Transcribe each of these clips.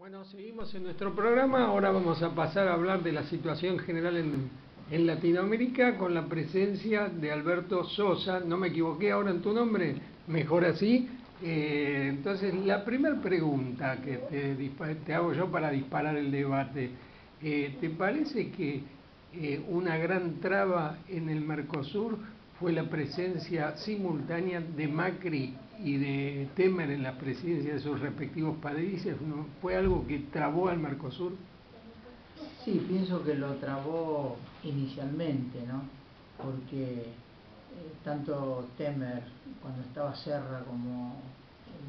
Bueno, seguimos en nuestro programa. Ahora vamos a pasar a hablar de la situación general en Latinoamérica con la presencia de Alberto Sosa. ¿No me equivoqué ahora en tu nombre? Mejor así. Entonces, la primera pregunta que te hago yo para disparar el debate. ¿Te parece que una gran traba en el Mercosur fue la presencia simultánea de Macri y de Temer en la presidencia de sus respectivos países? ¿No fue algo que trabó al Mercosur? Sí, pienso que lo trabó inicialmente, ¿no? Porque tanto Temer, cuando estaba Serra como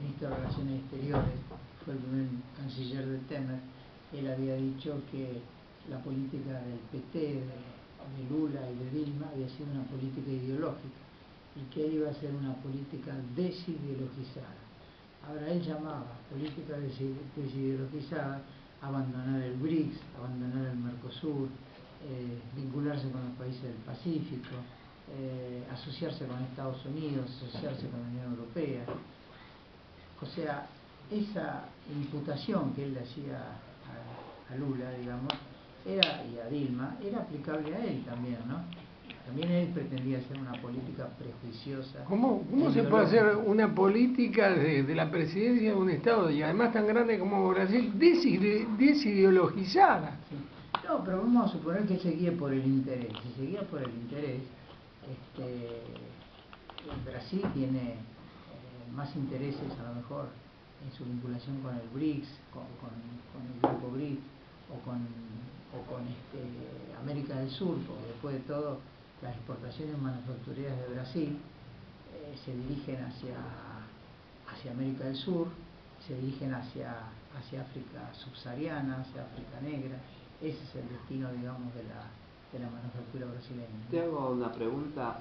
ministro de Relaciones Exteriores, fue el primer canciller de Temer, él había dicho que la política del PT, de Lula y de Dilma había sido una política ideológica y que él iba a hacer una política desideologizada. Ahora él llamaba política desideologizada abandonar el BRICS, abandonar el Mercosur, vincularse con los países del Pacífico, asociarse con Estados Unidos, asociarse con la Unión Europea. O sea, esa imputación que él le hacía a Lula, digamos, y a Dilma, era aplicable a él también, ¿no? También él pretendía hacer una política prejuiciosa. ¿Cómo se puede hacer una política de la presidencia de un Estado, y además tan grande como Brasil, desideologizada? Sí. No, pero vamos a suponer que él seguía por el interés. Si seguía por el interés, Brasil tiene más intereses a lo mejor en su vinculación con el BRICS, con el grupo BRICS o con América del Sur, porque después de todo las exportaciones manufactureras de Brasil se dirigen hacia América del Sur, se dirigen hacia África subsahariana, hacia África negra. Ese es el destino, digamos, de la manufactura brasileña. Te hago una pregunta.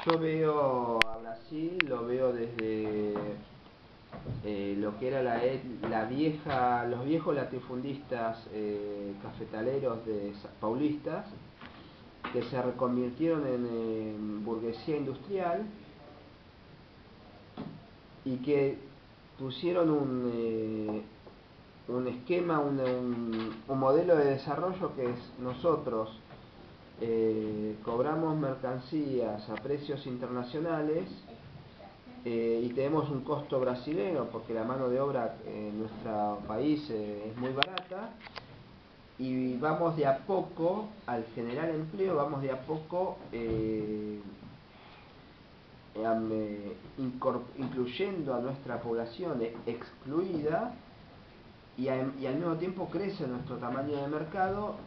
Yo veo a Brasil, lo veo desde lo que era los viejos latifundistas cafetaleros paulistas, que se reconvirtieron en burguesía industrial y que pusieron un esquema, un modelo de desarrollo que es: nosotros cobramos mercancías a precios internacionales y tenemos un costo brasileño porque la mano de obra en nuestro país es muy barata, y vamos de a poco, al generar empleo, vamos de a poco incluyendo a nuestra población excluida, y al mismo tiempo crece nuestro tamaño de mercado,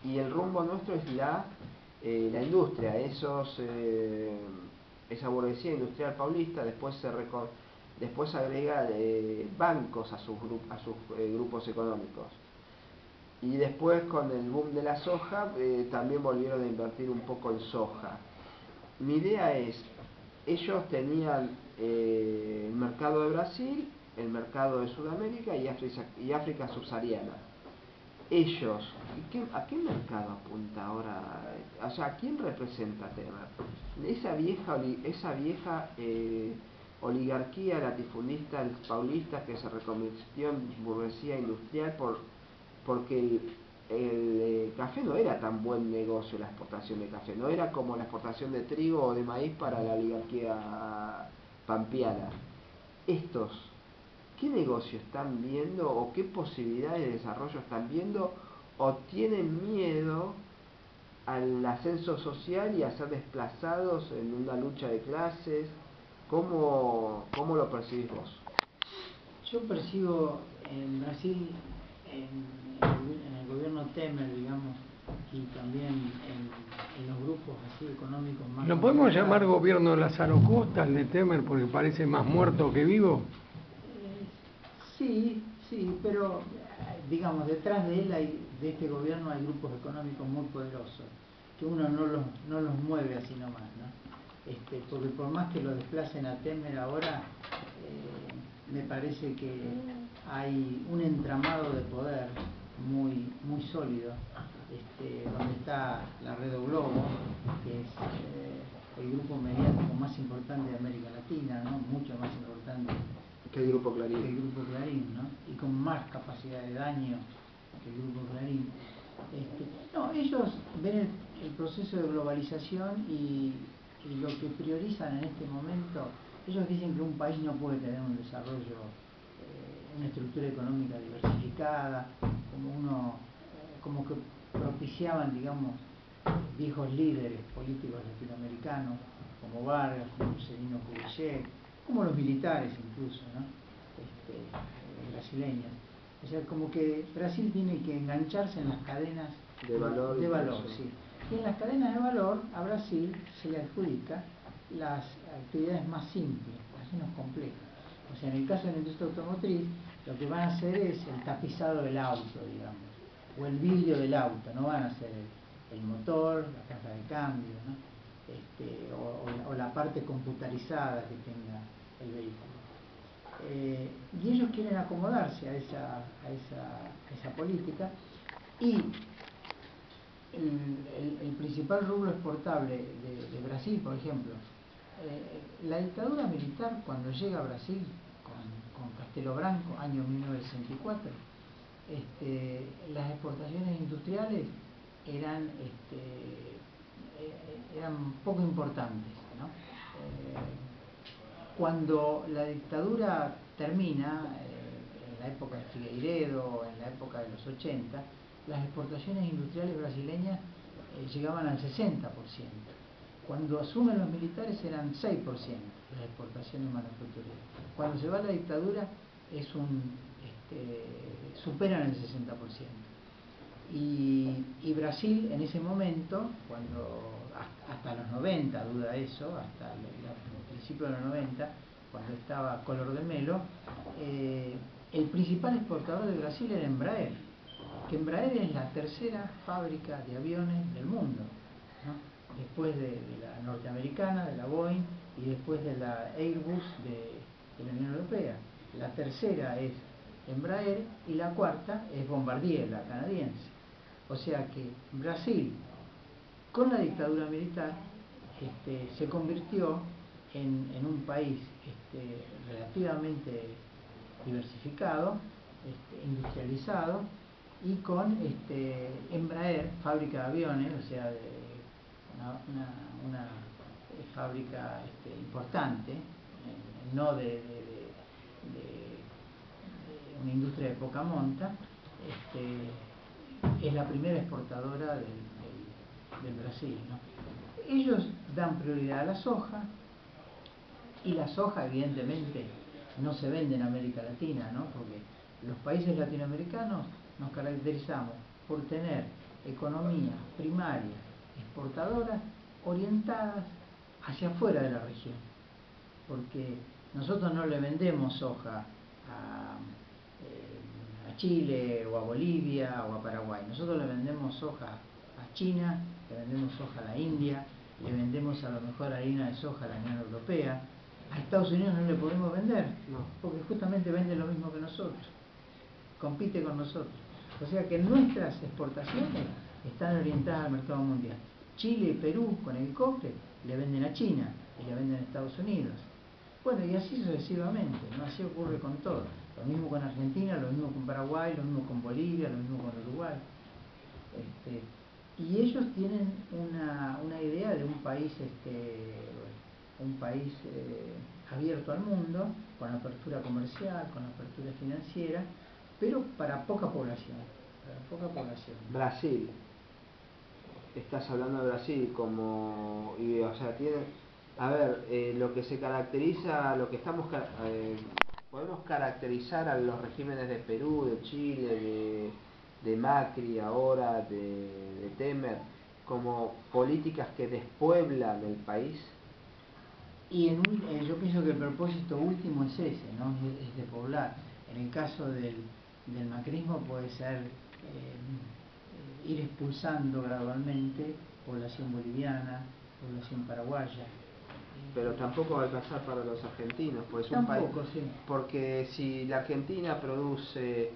y el rumbo nuestro es la industria. Esa burguesía industrial paulista después agrega bancos a sus grupos económicos, y después, con el boom de la soja, también volvieron a invertir un poco en soja. Mi idea es: ellos tenían el mercado de Brasil, el mercado de Sudamérica y África subsahariana. Ellos, ¿a qué mercado apunta ahora? O sea, ¿a quién representa Temer? Esa vieja oligarquía latifundista paulista que se reconvirtió en burguesía industrial porque el café no era tan buen negocio, la exportación de café. No era como la exportación de trigo o de maíz para la oligarquía pampeana. ¿Qué negocio están viendo o qué posibilidades de desarrollo están viendo, o tienen miedo al ascenso social y a ser desplazados en una lucha de clases? ¿Cómo lo percibís vos? Yo percibo en Brasil, en el gobierno Temer, digamos, y también en los grupos así económicos más... ¿Lo podemos llamar gobierno de Lázaro Costa, el de Temer, porque parece más muerto que vivo? Sí, pero digamos, detrás de él, de este gobierno, hay grupos económicos muy poderosos, que uno no los mueve así nomás, ¿no? Porque por más que lo desplacen a Temer ahora, me parece que hay un entramado de poder muy sólido, donde está la Red Globo, que es el grupo mediático más importante de América Latina, ¿no? Mucho más importante que el Grupo que el Clarín. Grupo Clarín, ¿no? Y con más capacidad de daño que el Grupo Clarín. No, ellos ven el proceso de globalización y lo que priorizan en este momento, ellos dicen que un país no puede tener un desarrollo, una estructura económica diversificada, como que propiciaban, digamos, viejos líderes políticos latinoamericanos, como Vargas, como Juscelino Kubitschek, como los militares incluso, ¿no? Brasileños. O sea, como que Brasil tiene que engancharse en las cadenas de valor. Sí. Y en las cadenas de valor a Brasil se le adjudica las actividades más simples, las menos complejas. O sea, en el caso de la industria automotriz, lo que van a hacer es el tapizado del auto, digamos, o el vidrio del auto, no van a hacer el motor, la caja de cambio, ¿no? O la parte computarizada que tenga el vehículo. Y ellos quieren acomodarse a esa política, y el principal rublo exportable de Brasil, por ejemplo, la dictadura militar cuando llega a Brasil con Castelo Branco, año 1964, las exportaciones industriales eran poco importantes, ¿no? Cuando la dictadura termina, en la época de Figueiredo, en la época de los 80, las exportaciones industriales brasileñas llegaban al 60%. Cuando asumen los militares eran 6% las exportaciones manufactureras. Cuando se va la dictadura superan el 60%. Y Brasil en ese momento, hasta los 90, duda eso, hasta el principio de los 90, cuando estaba Collor de Mello, el principal exportador de Brasil era Embraer, que Embraer es la tercera fábrica de aviones del mundo, ¿no? Después de la norteamericana, de la Boeing, y después de la Airbus de la Unión Europea. La tercera es Embraer y la cuarta es Bombardier, la canadiense. O sea que Brasil, con la dictadura militar, se convirtió en un país relativamente diversificado, industrializado, y con Embraer, fábrica de aviones, o sea, una fábrica importante, no de una industria de poca monta, es la primera exportadora del Brasil, ¿no? Ellos dan prioridad a la soja, y la soja evidentemente no se vende en América Latina, ¿no? Porque los países latinoamericanos nos caracterizamos por tener economías primarias, exportadoras, orientadas hacia afuera de la región. Porque nosotros no le vendemos soja a Chile, o a Bolivia, o a Paraguay. Nosotros le vendemos soja a China, le vendemos soja a la India, le vendemos a lo mejor harina de soja a la Unión Europea. A Estados Unidos no le podemos vender, no, porque justamente vende lo mismo que nosotros, compite con nosotros. O sea que nuestras exportaciones están orientadas al mercado mundial. Chile y Perú con el cobre le venden a China y le venden a Estados Unidos. Bueno, y así sucesivamente, ¿no? Así ocurre con todo. Lo mismo con Argentina, lo mismo con Paraguay, lo mismo con Bolivia, lo mismo con Uruguay. Y ellos tienen una idea de un país abierto al mundo, con apertura comercial, con apertura financiera, pero para poca población. Brasil. Estás hablando de Brasil como... o sea, tiene... A ver, lo que se caracteriza, lo que podemos caracterizar a los regímenes de Perú, de Chile, de Macri ahora, de Temer, como políticas que despueblan el país. Y yo pienso que el propósito último es ese, ¿no? Es de poblar. En el caso del macrismo puede ser ir expulsando gradualmente población boliviana, población paraguaya. Pero tampoco va a alcanzar para los argentinos, pues es un Tampoco, país, sí. porque si la Argentina produce,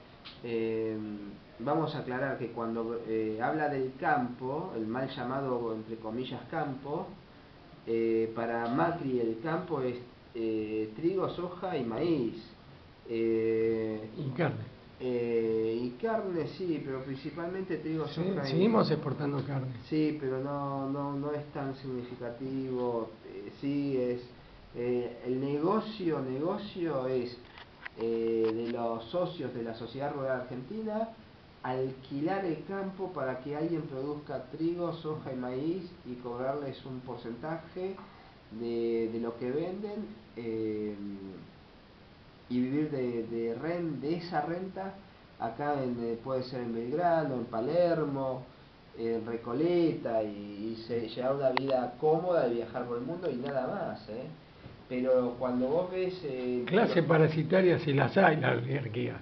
vamos a aclarar que cuando habla del campo, el mal llamado entre comillas campo, para Macri el campo es trigo, soja y maíz. Y carne. Y carne sí, pero principalmente te digo Sí, soja. seguimos exportando carne. Sí, pero no es tan significativo. Sí, es el negocio es de los socios de la Sociedad Rural Argentina alquilar el campo para que alguien produzca trigo, soja y maíz y cobrarles un porcentaje de lo que venden, y vivir de esa renta acá puede ser en Belgrano, en Palermo, en Recoleta, y llevar una vida cómoda de viajar por el mundo y nada más, ¿eh? Pero cuando vos ves... Clase parasitaria si las hay, la oligarquía.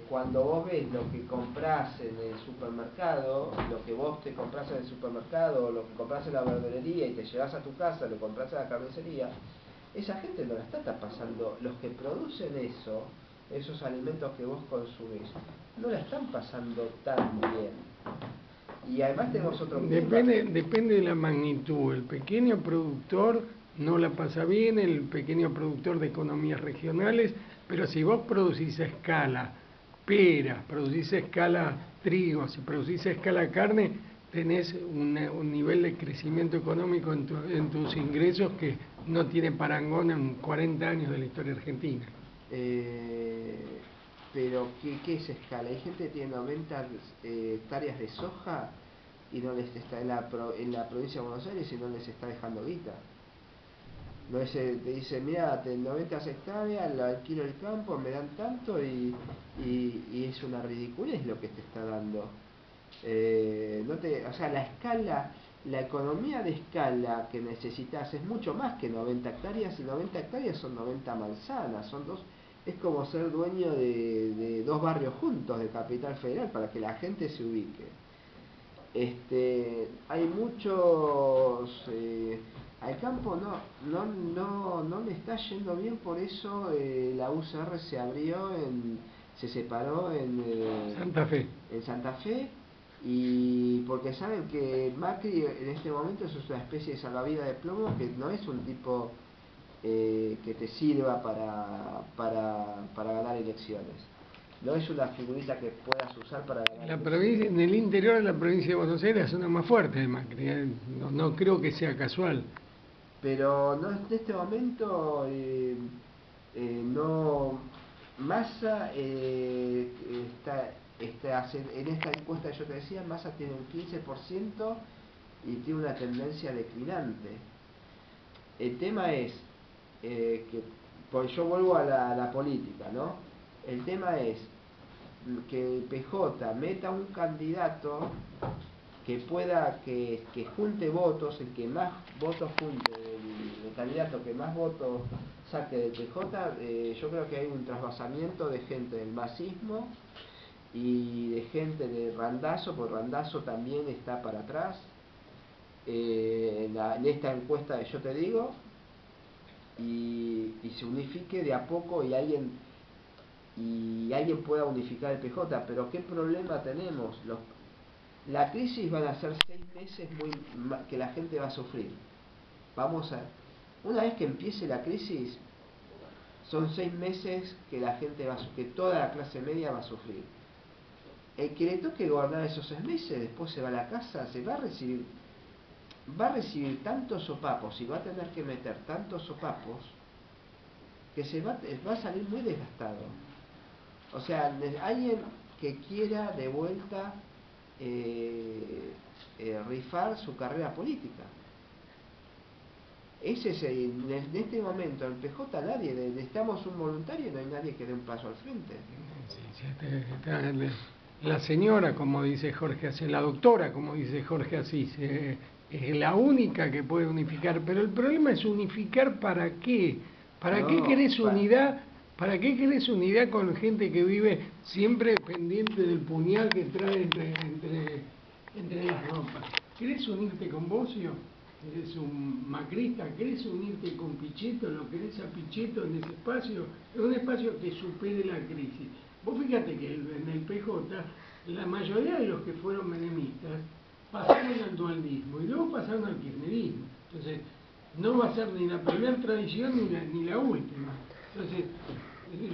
Cuando vos ves lo que compras en el supermercado, lo que vos te compras en el supermercado, lo que compras en la verdulería y te llevas a tu casa, lo compras en la carnicería, esa gente no la está pasando, los que producen esos alimentos que vos consumís, no la están pasando tan bien. Y además tenemos otro Depende de la magnitud. El pequeño productor no la pasa bien, el pequeño productor de economías regionales, pero si vos producís a escala peras, producís a escala trigo, si producís a escala carne, tenés un nivel de crecimiento económico en tus ingresos que no tiene parangón en 40 años de la historia argentina. Pero ¿qué es escala? Hay gente que tiene 90 hectáreas de soja y no les está en la provincia de Buenos Aires y no les está dejando guita. No es, te dice, mira, 90 hectáreas, lo alquilo el campo, me dan tanto y es una ridiculez lo que te está dando. O sea, la escala, la economía de escala que necesitas es mucho más que 90 hectáreas, y 90 hectáreas son 90 manzanas, es como ser dueño de dos barrios juntos de Capital Federal para que la gente se ubique. Hay muchos... al campo no le está yendo bien, por eso la UCR se separó en Santa Fe, y porque saben que Macri en este momento es una especie de salvavidas de plomo, que no es un tipo que te sirva para ganar elecciones. No es una figurita que puedas usar para ganar elecciones. En el interior de la provincia de Buenos Aires es una más fuerte de Macri, no creo que sea casual. Pero no, en este momento no. Massa en esta encuesta que yo te decía, Massa tiene un 15% y tiene una tendencia declinante. El tema es pues yo vuelvo a la política, ¿no? El tema es que el PJ meta un candidato que pueda que junte votos, el que más votos junte, el candidato que más votos saque del PJ. Yo creo que hay un trasvasamiento de gente del masismo y de gente de Randazzo, porque Randazzo también está para atrás en esta encuesta que yo te digo, y se unifique de a poco y alguien pueda unificar el PJ. Pero ¿qué problema tenemos? La crisis van a ser 6 meses que la gente va a sufrir. Una vez que empiece la crisis, son 6 meses que la gente que toda la clase media va a sufrir. El que le toque gobernar esos 6 meses, después se va a la casa, va a recibir tantos sopapos y va a tener que meter tantos sopapos que va a salir muy desgastado. O sea, alguien que quiera de vuelta rifar su carrera política. En este momento en PJ nadie, necesitamos un voluntario, no hay nadie que dé un paso al frente. La señora, como dice Jorge Asís, la doctora, como dice Jorge Asís, es la única que puede unificar, pero el problema es unificar ¿para qué? ¿Para qué querés unidad? ¿Para qué querés unidad con gente que vive siempre pendiente del puñal que trae entre las ropas? ¿Querés unirte con Bocio? ¿Eres un macrista? ¿Querés unirte con Pichetto? ¿Lo querés a Pichetto en ese espacio? Es un espacio que supere la crisis. Vos fíjate que en el PJ, la mayoría de los que fueron menemistas pasaron al dualdismo y luego pasaron al kirchnerismo. Entonces, no va a ser ni la primera tradición ni la última. Entonces,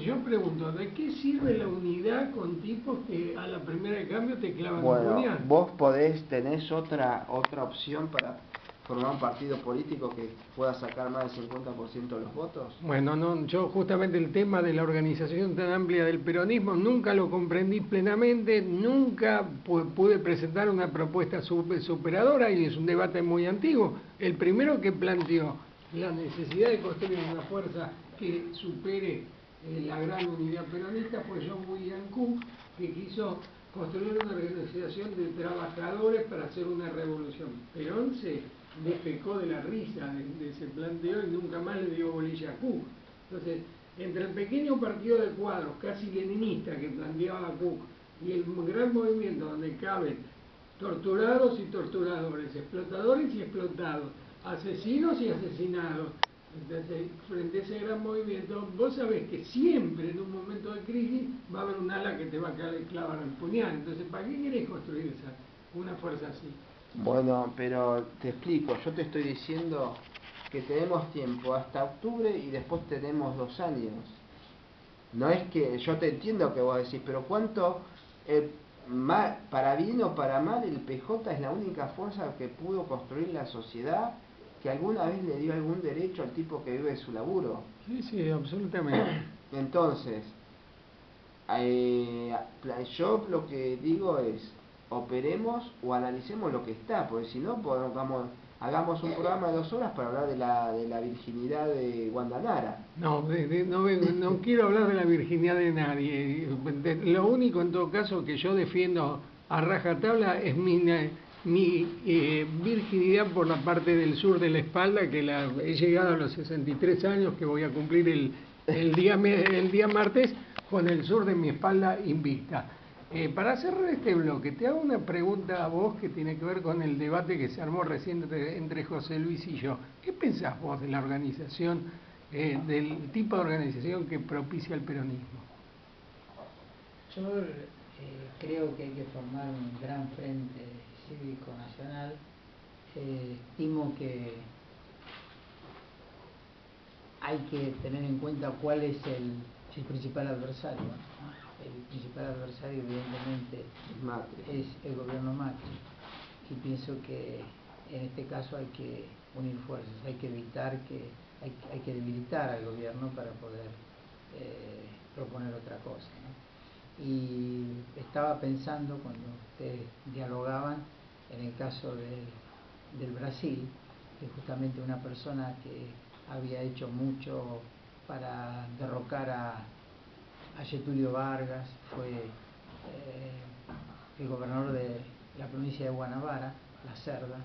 Yo pregunto, ¿de qué sirve la unidad con tipos que a la primera de cambio te clavan un Bueno, puñal? vos tenés otra opción para formar un partido político que pueda sacar más del 50% de los votos. Bueno, no, yo justamente el tema de la organización tan amplia del peronismo nunca lo comprendí plenamente, nunca pude presentar una propuesta superadora y es un debate muy antiguo. El primero que planteó la necesidad de construir una fuerza que supere la gran unidad peronista fue John William Cook, que quiso construir una organización de trabajadores para hacer una revolución. Perón se despecó de la risa de ese planteo y nunca más le dio bolilla a Cook. Entonces, entre el pequeño partido de cuadros, casi leninista, que planteaba Cook, y el gran movimiento donde caben torturados y torturadores, explotadores y explotados, asesinos y asesinados, entonces, frente a ese gran movimiento, vos sabés que siempre en un momento de crisis va a haber un ala que te va a clavar el puñal. Entonces, ¿para qué querés construir una fuerza así? Bueno, pero te explico, yo te estoy diciendo que tenemos tiempo hasta octubre y después tenemos 2 años. No es que yo te entiendo que vos decís, pero ¿cuánto, para bien o para mal, el PJ es la única fuerza que pudo construir la sociedad que alguna vez le dio algún derecho al tipo que vive de su laburo? Sí, sí, absolutamente. Entonces, yo lo que digo es, operemos o analicemos lo que está, porque si no, hagamos un programa de 2 horas para hablar de la virginidad de Guandanara. No, no quiero hablar de la virginidad de nadie. Lo único, en todo caso, que yo defiendo a rajatabla es mi virginidad por la parte del sur de la espalda, que he llegado a los 63 años, que voy a cumplir el día martes, con el sur de mi espalda invicta. Para cerrar este bloque, te hago una pregunta a vos que tiene que ver con el debate que se armó recién entre José Luis y yo. ¿Qué pensás vos de la organización, del tipo de organización que propicia el peronismo? Yo creo que hay que formar un gran frente cívico nacional. Estimo que hay que tener en cuenta cuál es el principal adversario, ¿no? El principal adversario evidentemente es el gobierno Macri, y pienso que en este caso hay que unir fuerzas, hay que hay que debilitar al gobierno para poder proponer otra cosa, ¿no? Y estaba pensando cuando ustedes dialogaban en el caso del Brasil, que justamente una persona que había hecho mucho para derrocar a Getúlio Vargas, fue el gobernador de la provincia de Guanabara, Lacerda,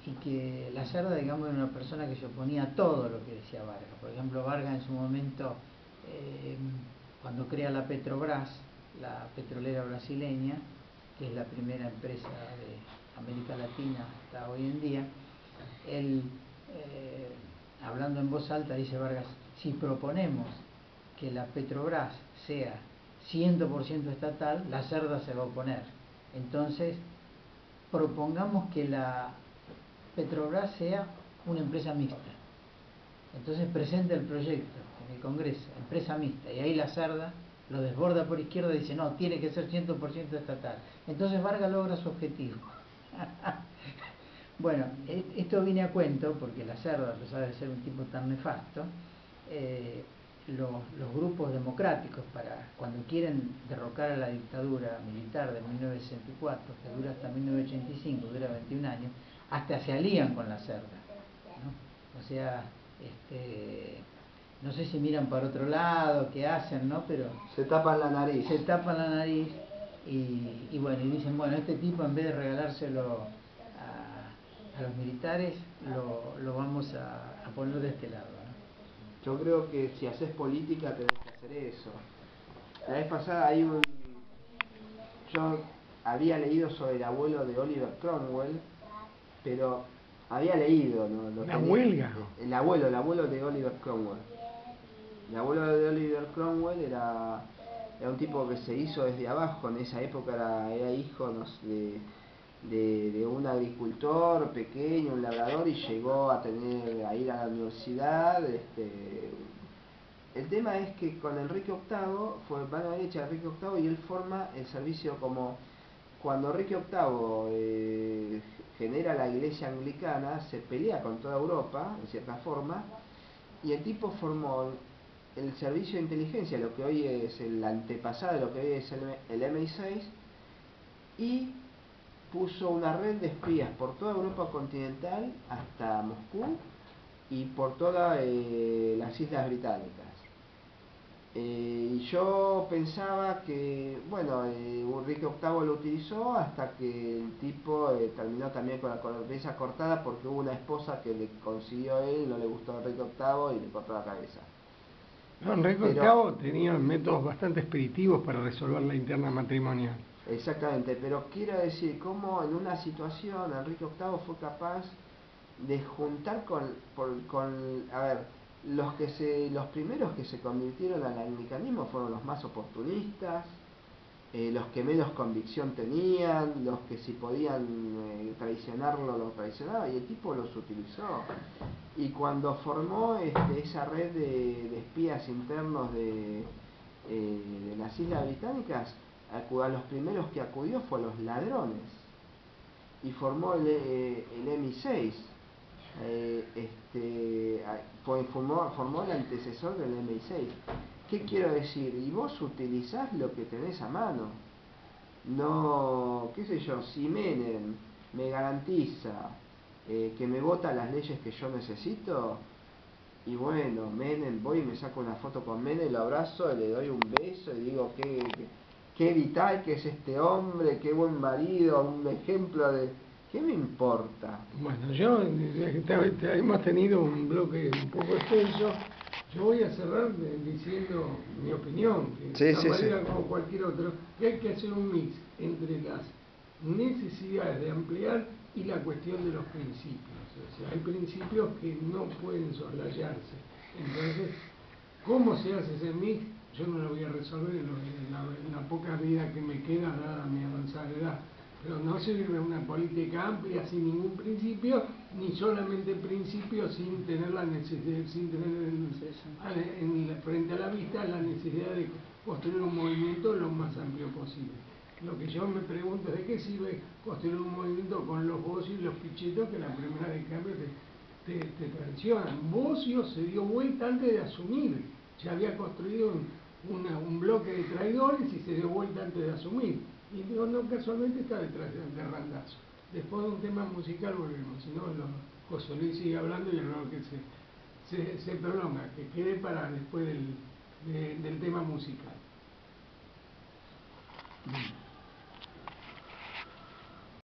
y que Lacerda, digamos, era una persona que se oponía a todo lo que decía Vargas. Por ejemplo, Vargas en su momento, cuando crea la Petrobras, la petrolera brasileña, que es la primera empresa de América Latina hasta hoy en día, él, hablando en voz alta, dice Vargas: si proponemos que la Petrobras sea 100% estatal, Lacerda se va a oponer. Entonces, propongamos que la Petrobras sea una empresa mixta. Entonces presenta el proyecto en el Congreso, empresa mixta, y ahí Lacerda lo desborda por izquierda y dice: no, tiene que ser 100% estatal. Entonces Vargas logra su objetivo. Bueno, esto viene a cuento porque Lacerda, a pesar de ser un tipo tan nefasto, los grupos democráticos, para cuando quieren derrocar a la dictadura militar de 1964, que dura hasta 1985, dura 21 años, hasta se alían con Lacerda, ¿no? O sea, no sé si miran para otro lado, qué hacen, ¿no? Pero se tapan la nariz. Se tapan la nariz y bueno, y dicen: bueno, este tipo, en vez de regalárselo a los militares, lo vamos a poner de este lado, ¿no? Yo creo que si haces política tenés que hacer eso. La vez pasada yo había leído sobre el abuelo de Oliver Cromwell, pero había leído, ¿no? ¿La huelga? El abuelo de Oliver Cromwell. El abuelo de Oliver Cromwell era un tipo que se hizo desde abajo. En esa época era hijo, no sé, de un agricultor pequeño, un labrador, y llegó a ir a la universidad, el tema es que con Enrique VIII fue mano derecha de Enrique VIII y él forma el servicio como cuando Enrique VIII genera la iglesia anglicana, se pelea con toda Europa, en cierta forma, y el tipo formó el servicio de inteligencia, lo que hoy es el antepasado de lo que hoy es el MI6, y puso una red de espías por toda Europa continental hasta Moscú y por todas las Islas Británicas. Y yo pensaba que, bueno, Enrique VIII lo utilizó hasta que el tipo terminó también con la cabeza cortada porque hubo una esposa que le consiguió a él, no le gustó a Enrique VIII y le cortó la cabeza. No, Enrique VIII tenía métodos bastante expeditivos para resolver la interna matrimonial. Exactamente, pero quiero decir cómo en una situación Enrique VIII fue capaz de juntar a ver, los primeros que se convirtieron al anglicanismo fueron los más oportunistas, los que menos convicción tenían, los que si podían traicionarlo lo traicionaban, y el tipo los utilizó. Y cuando formó esa red de espías internos de las Islas Británicas, a los primeros que acudió fue a los ladrones y formó el MI6. Formó el antecesor del MI6. ¿Qué quiero decir? Y vos utilizás lo que tenés a mano. No, qué sé yo, si Menem me garantiza que me vota las leyes que yo necesito, y bueno, Menem, voy y me saco una foto con Menem, lo abrazo, le doy un beso y digo qué vital que es este hombre, qué buen marido, un ejemplo de... ¿Qué me importa? Bueno, hemos tenido un bloque un poco extenso. Yo voy a cerrar diciendo mi opinión, que Sí, tan sí, válida sí. como cualquier otro, que hay que hacer un mix entre las necesidades de ampliar y la cuestión de los principios. O sea, hay principios que no pueden soslayarse. Entonces, ¿cómo se hace ese mix? Yo no lo voy a resolver en la poca vida que me queda, dada mi avanzada edad. Pero no sirve una política amplia sin ningún principio, ni solamente principios sin tener la necesidad, sin tener frente a la vista la necesidad de construir un movimiento lo más amplio posible. Lo que yo me pregunto es de qué sirve construir un movimiento con los Bocio y los Pichetto que la primera de cambio te traicionan. Bocio se dio vuelta antes de asumir, ya había construido un bloque de traidores y se dio vuelta antes de asumir. Y no casualmente está detrás de Randazzo. Después de un tema musical volvemos, si no, José Luis sigue hablando y el error que se prolonga, que quede para después del tema musical.